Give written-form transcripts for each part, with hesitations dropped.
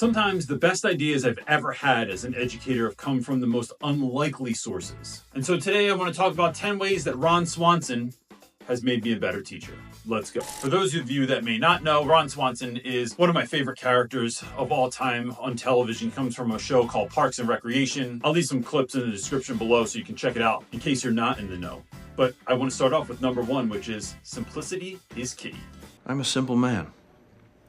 Sometimes the best ideas I've ever had as an educator have come from the most unlikely sources. And so today I want to talk about 10 ways that Ron Swanson has made me a better teacher. Let's go. For those of you that may not know, Ron Swanson is one of my favorite characters of all time on television. He comes from a show called Parks and Recreation. I'll leave some clips in the description below so you can check it out in case you're not in the know. But I want to start off with number one, which is simplicity is key. I'm a simple man.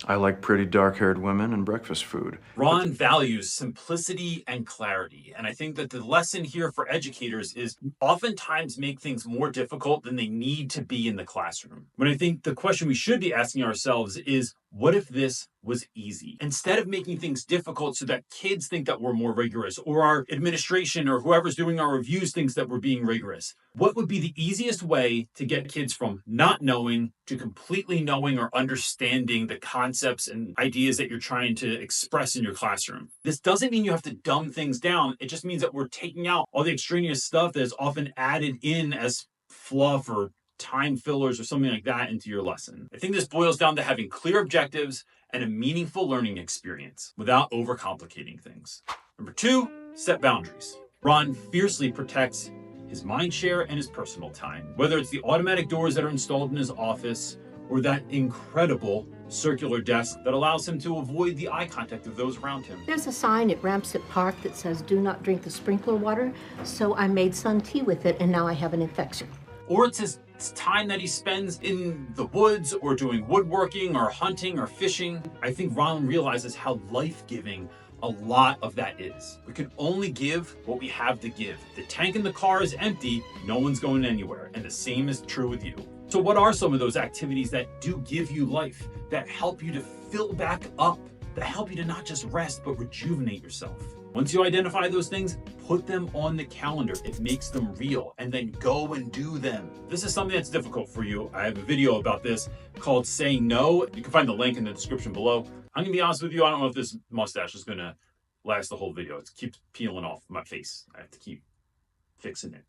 I like pretty dark-haired women and breakfast food. Ron values simplicity and clarity. And I think that the lesson here for educators is oftentimes make things more difficult than they need to be in the classroom. When I think the question we should be asking ourselves is, what if this was easy? Instead of making things difficult so that kids think that we're more rigorous, or our administration or whoever's doing our reviews thinks that we're being rigorous, what would be the easiest way to get kids from not knowing to completely knowing or understanding the concepts and ideas that you're trying to express in your classroom? This doesn't mean you have to dumb things down. It just means that we're taking out all the extraneous stuff that is often added in as fluff or time fillers or something like that into your lesson. I think this boils down to having clear objectives and a meaningful learning experience without overcomplicating things. Number two, set boundaries. Ron fiercely protects his mind share and his personal time, whether it's the automatic doors that are installed in his office or that incredible circular desk that allows him to avoid the eye contact of those around him. There's a sign at Ramsett Park that says, "Do not drink the sprinkler water," so I made sun tea with it and now I have an infection. Or it's his time that he spends in the woods or doing woodworking or hunting or fishing. I think Ron realizes how life-giving a lot of that is. We can only give what we have to give. If the tank in the car is empty, no one's going anywhere. And the same is true with you. So what are some of those activities that do give you life, that help you to fill back up, that help you to not just rest, but rejuvenate yourself? Once you identify those things, put them on the calendar. It makes them real, and then go and do them. This is something that's difficult for you. I have a video about this called Saying No. You can find the link in the description below. I'm gonna be honest with you, I don't know if this mustache is gonna last the whole video. It keeps peeling off my face. I have to keep fixing it.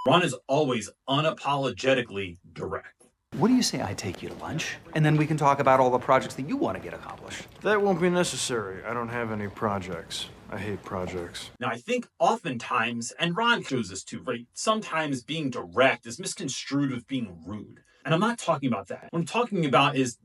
Ron is always unapologetically direct. What do you say I take you to lunch, and then we can talk about all the projects that you want to get accomplished? That won't be necessary. I don't have any projects. I hate projects. Now, I think oftentimes, and Ron shows this too, right? Sometimes being direct is misconstrued with being rude. And I'm not talking about that. What I'm talking about is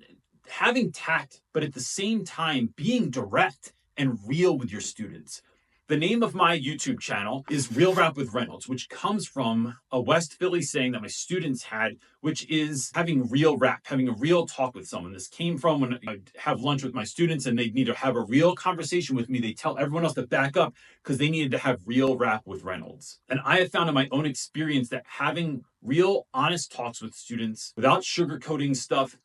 having tact, but at the same time, being direct and real with your students. The name of my YouTube channel is Real Rap with Reynolds, which comes from a West Philly saying that my students had, which is having real rap, having a real talk with someone. This came from when I have lunch with my students and they need to have a real conversation with me. They tell everyone else to back up because they needed to have real rap with Reynolds. And I have found in my own experience that having real, honest talks with students without sugarcoating stuff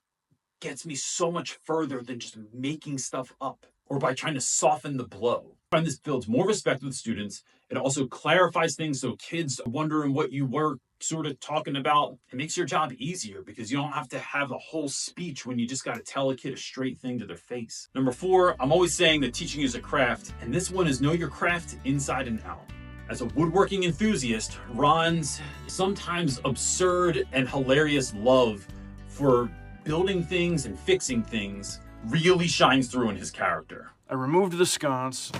gets me so much further than just making stuff up or by trying to soften the blow. I find this builds more respect with students. It also clarifies things so kids are wondering what you were sort of talking about. It makes your job easier because you don't have to have a whole speech when you just got to tell a kid a straight thing to their face. Number four, I'm always saying that teaching is a craft, and this one is know your craft inside and out. As a woodworking enthusiast, Ron's sometimes absurd and hilarious love for building things and fixing things really shines through in his character. I removed the sconce,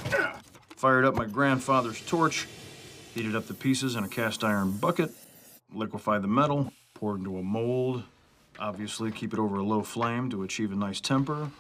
fired up my grandfather's torch, heated up the pieces in a cast iron bucket, liquefied the metal, poured into a mold, obviously keep it over a low flame to achieve a nice temper,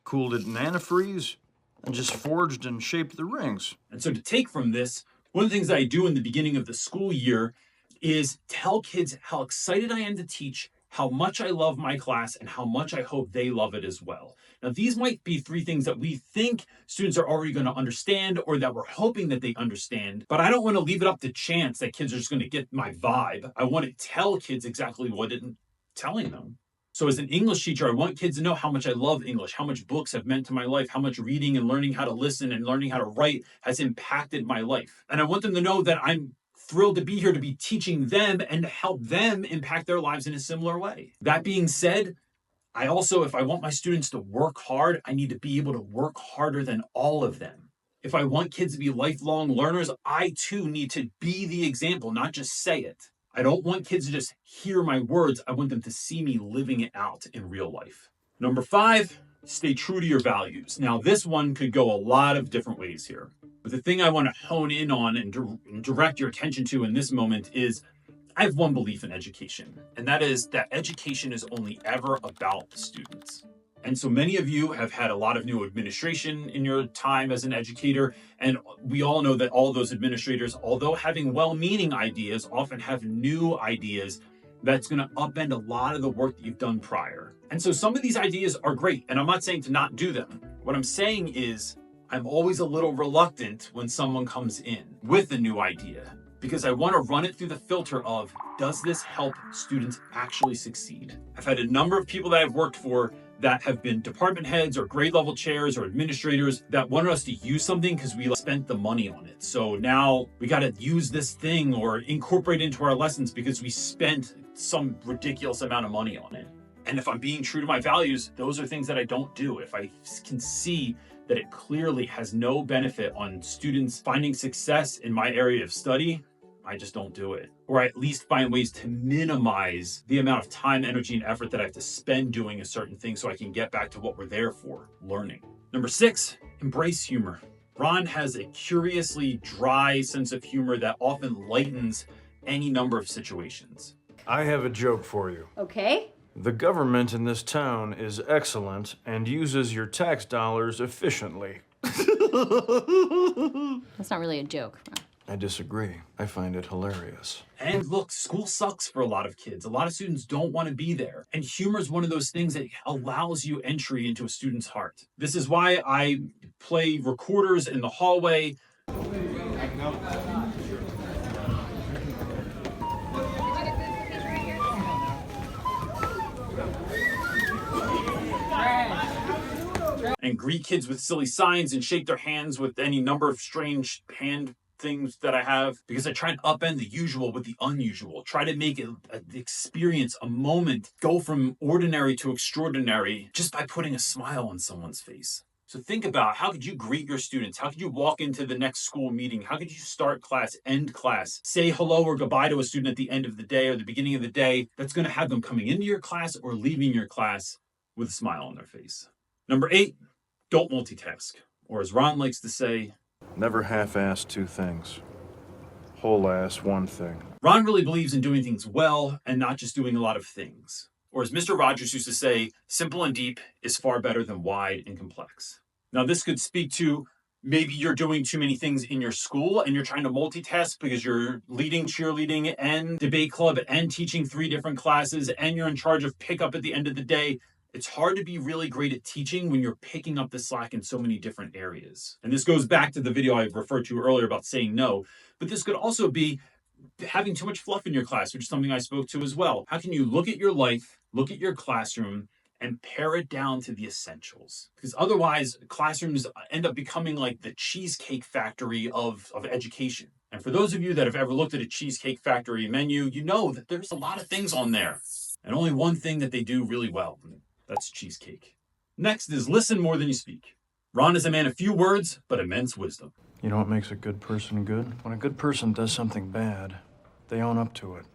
cooled it in antifreeze, and just forged and shaped the rings. And so to take from this, one of the things that I do in the beginning of the school year is tell kids how excited I am to teach, how much I love my class, and how much I hope they love it as well. Now, these might be three things that we think students are already going to understand or that we're hoping that they understand, but I don't want to leave it up to chance that kids are just going to get my vibe. I want to tell kids exactly what I'm telling them. So as an English teacher, I want kids to know how much I love English, how much books have meant to my life, how much reading and learning how to listen and learning how to write has impacted my life. And I want them to know that I'm thrilled to be here to be teaching them and to help them impact their lives in a similar way. That being said, I also, if I want my students to work hard, I need to be able to work harder than all of them. If I want kids to be lifelong learners, I too need to be the example, not just say it. I don't want kids to just hear my words. I want them to see me living it out in real life. Number 5, stay true to your values. Now, this one could go a lot of different ways here. But the thing I want to hone in on and direct your attention to in this moment is I have one belief in education, and that is that education is only ever about students. And so many of you have had a lot of new administration in your time as an educator, and we all know that all those administrators, although having well-meaning ideas, often have new ideas that's going to upend a lot of the work that you've done prior. And so some of these ideas are great, and I'm not saying to not do them. What I'm saying is I'm always a little reluctant when someone comes in with a new idea, because I want to run it through the filter of, does this help students actually succeed? I've had a number of people that I've worked for that have been department heads or grade level chairs or administrators that wanted us to use something because we spent the money on it. So now we got to use this thing or incorporate it into our lessons because we spent some ridiculous amount of money on it. And if I'm being true to my values, those are things that I don't do. If I can see that it clearly has no benefit on students finding success in my area of study, I just don't do it. Or I at least find ways to minimize the amount of time, energy, and effort that I have to spend doing a certain thing so I can get back to what we're there for, learning. Number 6, embrace humor. Ron has a curiously dry sense of humor that often lightens any number of situations. I have a joke for you. Okay. The government in this town is excellent and uses your tax dollars efficiently. That's not really a joke. I disagree. I find it hilarious. And look, school sucks for a lot of kids. A lot of students don't want to be there. And humor is one of those things that allows you entry into a student's heart. This is why I play recorders in the hallway. And greet kids with silly signs and shake their hands with any number of strange hand things that I have, because I try and upend the usual with the unusual. Try to make it an experience, a moment, go from ordinary to extraordinary just by putting a smile on someone's face. So think about, how could you greet your students? How could you walk into the next school meeting? How could you start class, end class, say hello or goodbye to a student at the end of the day or the beginning of the day? That's going to have them coming into your class or leaving your class with a smile on their face. Number 8, don't multitask. Or as Ron likes to say, Never half-ass two things. Whole-ass one thing. Ron really believes in doing things well and not just doing a lot of things. Or as Mr. Rogers used to say, simple and deep is far better than wide and complex. Now this could speak to maybe you're doing too many things in your school and you're trying to multitask because you're leading cheerleading and debate club and teaching 3 different classes and you're in charge of pickup at the end of the day. It's hard to be really great at teaching when you're picking up the slack in so many different areas. And this goes back to the video I referred to earlier about saying no, but this could also be having too much fluff in your class, which is something I spoke to as well. How can you look at your life, look at your classroom, and pare it down to the essentials? Because otherwise, classrooms end up becoming like the cheesecake factory of education. And for those of you that have ever looked at a Cheesecake Factory menu, you know that there's a lot of things on there, and only one thing that they do really well. That's cheesecake. Next is listen more than you speak. Ron is a man of few words, but immense wisdom. You know what makes a good person good? When a good person does something bad, they own up to it.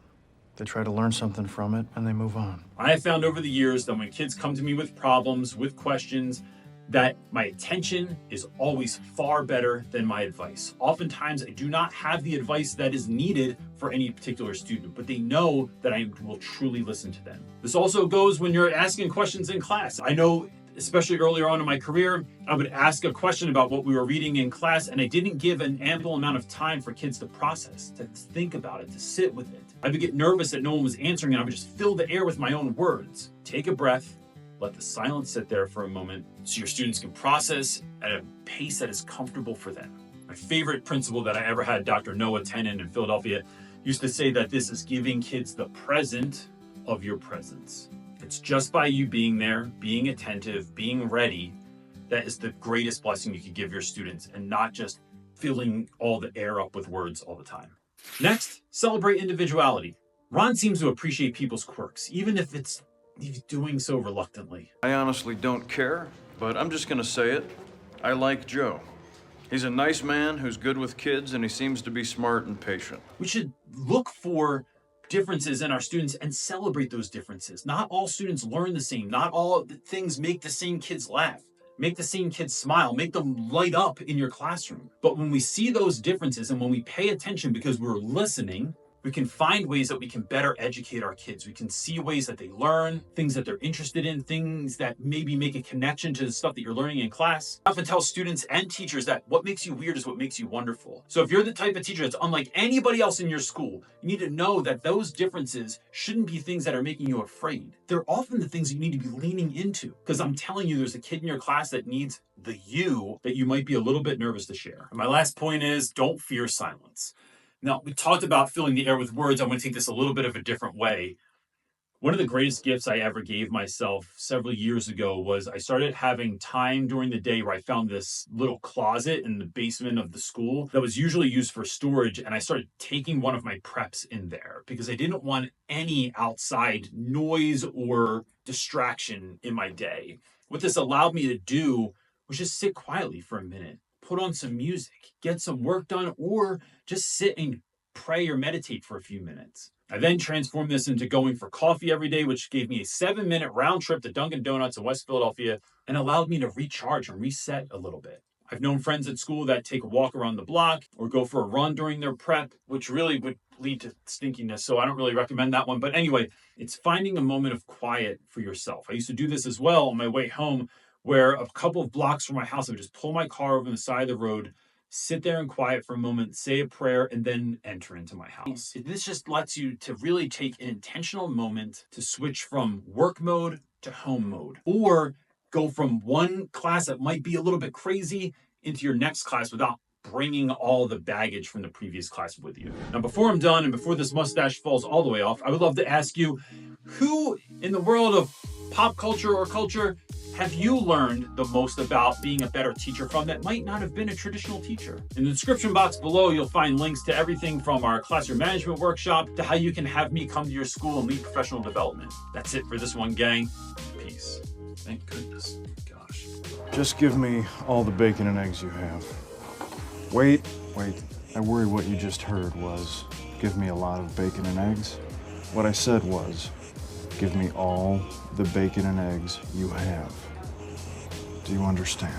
They try to learn something from it, and they move on. I have found over the years that when kids come to me with problems, with questions, that my attention is always far better than my advice. Oftentimes, I do not have the advice that is needed for any particular student, but they know that I will truly listen to them. This also goes when you're asking questions in class. I know, especially earlier on in my career, I would ask a question about what we were reading in class, and I didn't give an ample amount of time for kids to process, to think about it, to sit with it. I would get nervous that no one was answering, and I would just fill the air with my own words. Take a breath. Let the silence sit there for a moment so your students can process at a pace that is comfortable for them. My favorite principal that I ever had, Dr. Noah Tennant in Philadelphia, used to say that this is giving kids the present of your presence. It's just by you being there, being attentive, being ready, that is the greatest blessing you could give your students, and not just filling all the air up with words all the time. Next, celebrate individuality. Ron seems to appreciate people's quirks, even if he's doing so reluctantly. I honestly don't care, but I'm just gonna say it. I like Joe. He's a nice man who's good with kids, and he seems to be smart and patient. We should look for differences in our students and celebrate those differences. Not all students learn the same. Not all things make the same kids laugh, make the same kids smile, make them light up in your classroom. But when we see those differences and when we pay attention because we're listening, we can find ways that we can better educate our kids. We can see ways that they learn, things that they're interested in, things that maybe make a connection to the stuff that you're learning in class. I often tell students and teachers that what makes you weird is what makes you wonderful. So if you're the type of teacher that's unlike anybody else in your school, you need to know that those differences shouldn't be things that are making you afraid. They're often the things you need to be leaning into. Because I'm telling you, there's a kid in your class that needs the you that you might be a little bit nervous to share. And my last point is, don't fear silence. Now, we talked about filling the air with words. I'm going to take this a little bit of a different way. One of the greatest gifts I ever gave myself several years ago was I started having time during the day where I found this little closet in the basement of the school that was usually used for storage. And I started taking one of my preps in there because I didn't want any outside noise or distraction in my day. What this allowed me to do was just sit quietly for a minute, put on some music, get some work done, or just sit and pray or meditate for a few minutes. I then transformed this into going for coffee every day, which gave me a 7-minute round trip to Dunkin' Donuts in West Philadelphia and allowed me to recharge and reset a little bit. I've known friends at school that take a walk around the block or go for a run during their prep, which really would lead to stinkiness. So I don't really recommend that one. But anyway, it's finding a moment of quiet for yourself. I used to do this as well on my way home, where a couple of blocks from my house, I would just pull my car over the side of the road, sit there in quiet for a moment, say a prayer, and then enter into my house. This just lets you to really take an intentional moment to switch from work mode to home mode, or go from one class that might be a little bit crazy into your next class without bringing all the baggage from the previous class with you. Now, before I'm done and before this mustache falls all the way off, I would love to ask you, who in the world of pop culture or culture have you learned the most about being a better teacher from that might not have been a traditional teacher? In the description box below, you'll find links to everything from our classroom management workshop to how you can have me come to your school and lead professional development. That's it for this one, gang. Peace. Thank goodness. Gosh. Just give me all the bacon and eggs you have. Wait. I worry what you just heard was, give me a lot of bacon and eggs. What I said was, give me all the bacon and eggs you have. Do you understand?